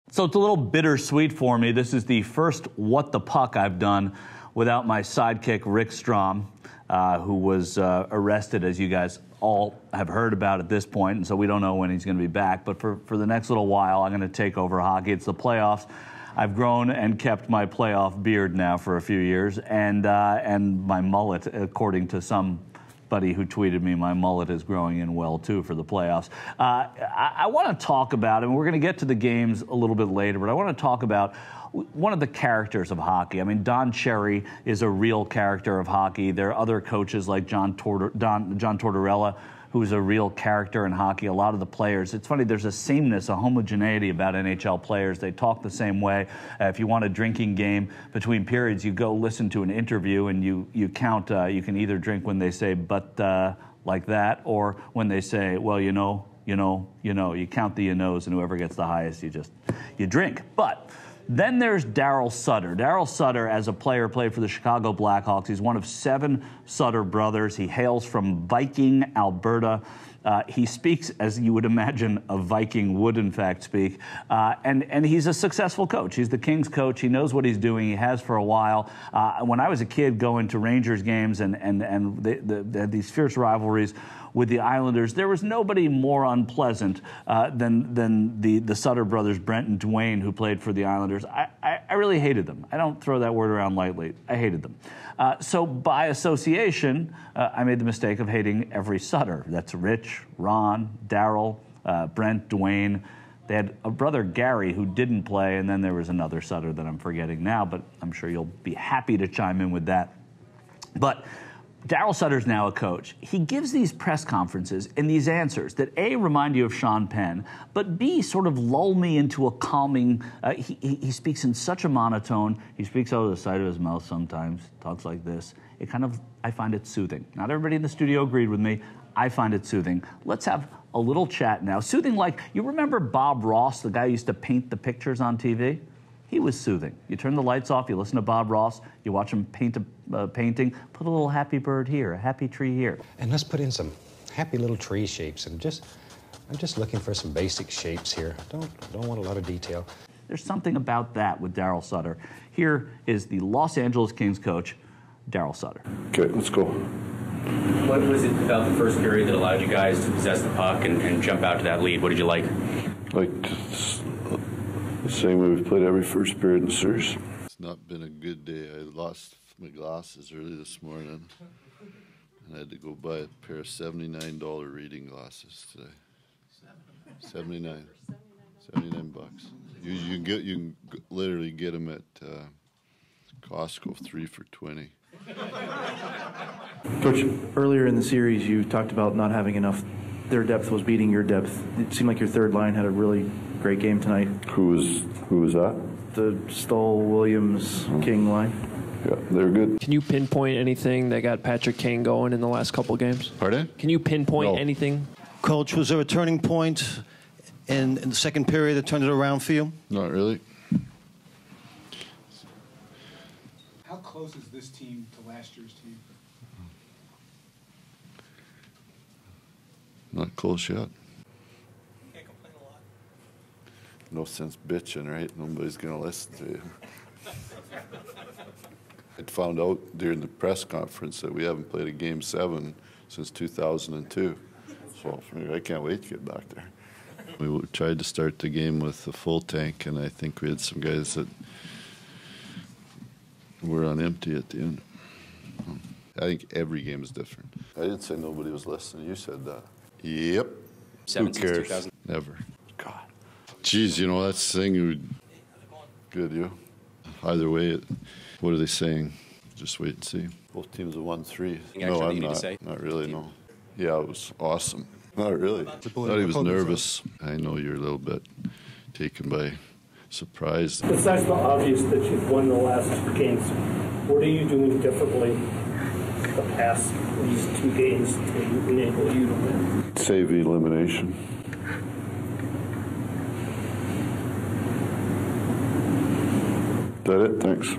So it's a little bittersweet for me. This is the first What the Puck I've done without my sidekick, Rick Strom, who was arrested, as you guys all have heard about at this point, and so we don't know when he's going to be back. But for the next little while, I'm going to take over hockey. It's the playoffs. I've grown and kept my playoff beard now for a few years, and my mullet, according to somebody who tweeted me, my mullet is growing in well, too, for the playoffs. I want to talk about, and we're going to get to the games a little bit later, but I want to talk about one of the characters of hockey. I mean, Don Cherry is a real character of hockey. There are other coaches like John Tortorella, who's a real character in hockey. A lot of the players, it's funny, there's a sameness, a homogeneity about NHL players. They talk the same way. If you want a drinking game between periods, you go listen to an interview and you count. You can either drink when they say, but like that, or when they say, well, you know, you count the you-knows, and whoever gets the highest, you drink. But then there's Darryl Sutter. Darryl Sutter, as a player, played for the Chicago Blackhawks. He's one of 7 Sutter brothers. He hails from Viking, Alberta. He speaks, as you would imagine, a Viking would, in fact, speak. And he's a successful coach. He's the Kings coach. He knows what he's doing. He has for a while. When I was a kid going to Rangers games and they had these fierce rivalries with the Islanders, there was nobody more unpleasant than the Sutter brothers, Brent and Dwayne, who played for the Islanders. I really hated them. I don't throw that word around lightly. I hated them. So by association, I made the mistake of hating every Sutter. That's Rich, Ron, Darryl, Brent, Dwayne. They had a brother, Gary, who didn't play, and then there was another Sutter that I'm forgetting now, but I'm sure you'll be happy to chime in with that. But Darryl Sutter's now a coach. He gives these press conferences and these answers that A, remind you of Sean Penn, but B, sort of lull me into a calming, he speaks in such a monotone. He speaks out of the side of his mouth sometimes, talks like this. It kind of, I find it soothing. Not everybody in the studio agreed with me. I find it soothing. Let's have a little chat now. Soothing like, you remember Bob Ross, the guy who used to paint the pictures on TV? He was soothing. You turn the lights off, you listen to Bob Ross, you watch him paint a painting, put a little happy bird here, a happy tree here. And let's put in some happy little tree shapes. And I'm just looking for some basic shapes here. Don't want a lot of detail. There's something about that with Darryl Sutter. Here is the Los Angeles Kings coach, Darryl Sutter. Okay, let's go. What was it about the first period that allowed you guys to possess the puck and jump out to that lead? What did you like? The same way we've played every first period in the series. It's not been a good day. I lost my glasses early this morning, and I had to go buy a pair of $79 reading glasses today. 79 bucks. You can literally get them at Costco, 3 for $20. Coach, earlier in the series, you talked about not having enough. Their depth was beating your depth. It seemed like your third line had a really great game tonight. Who was that? The Stoll, Williams, King line. Yeah, they're good. Can you pinpoint anything that got Patrick Kane going in the last couple games? Pardon? Can you pinpoint anything? Coach, was there a turning point in the second period that turned it around for you? Not really. How close is this team to last year's team? Not close yet. No sense bitching, right? Nobody's going to listen to you. I found out during the press conference that we haven't played a Game 7 since 2002. So I can't wait to get back there. We tried to start the game with a full tank, and I think we had some guys that were on empty at the end. I think every game is different. I didn't say nobody was listening. You said that. Yep. Who cares? Never. God. Geez, you know, that's the thing. Good, you. Either way, what are they saying? Just wait and see. Both teams have won 3. No, I'm not. Not really, no. Yeah, it was awesome. Not really. I thought he was nervous. I know you're a little bit taken by surprise. Besides the obvious that you've won the last 2 games, what are you doing differently the past these 2 games to enable you to win? Save elimination. Is that it? Thanks.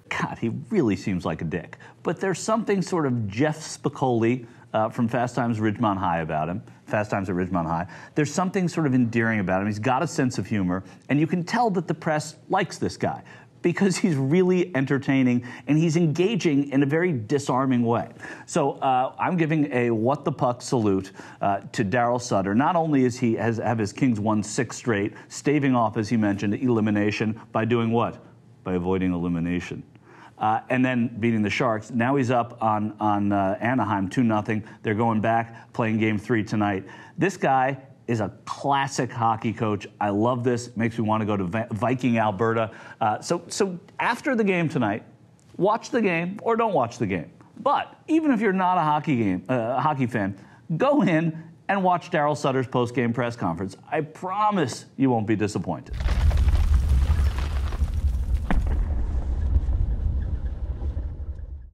God, he really seems like a dick. But there's something sort of Jeff Spicoli from Fast Times at Ridgemont High about him. Fast Times at Ridgemont High. There's something sort of endearing about him. He's got a sense of humor, and you can tell that the press likes this guy because he's really entertaining and he's engaging in a very disarming way. So I'm giving a what the puck salute to Darryl Sutter. Not only is he have his Kings won 6 straight, staving off, as he mentioned, elimination by doing what? By avoiding elimination. And then beating the Sharks. Now he's up on Anaheim 2-0. They're going back, playing Game 3 tonight. This guy is a classic hockey coach. I love this. Makes me want to go to Viking, Alberta. So after the game tonight, watch the game or don't watch the game. But even if you're not a hockey fan, go in and watch Darryl Sutter's post-game press conference. I promise you won't be disappointed.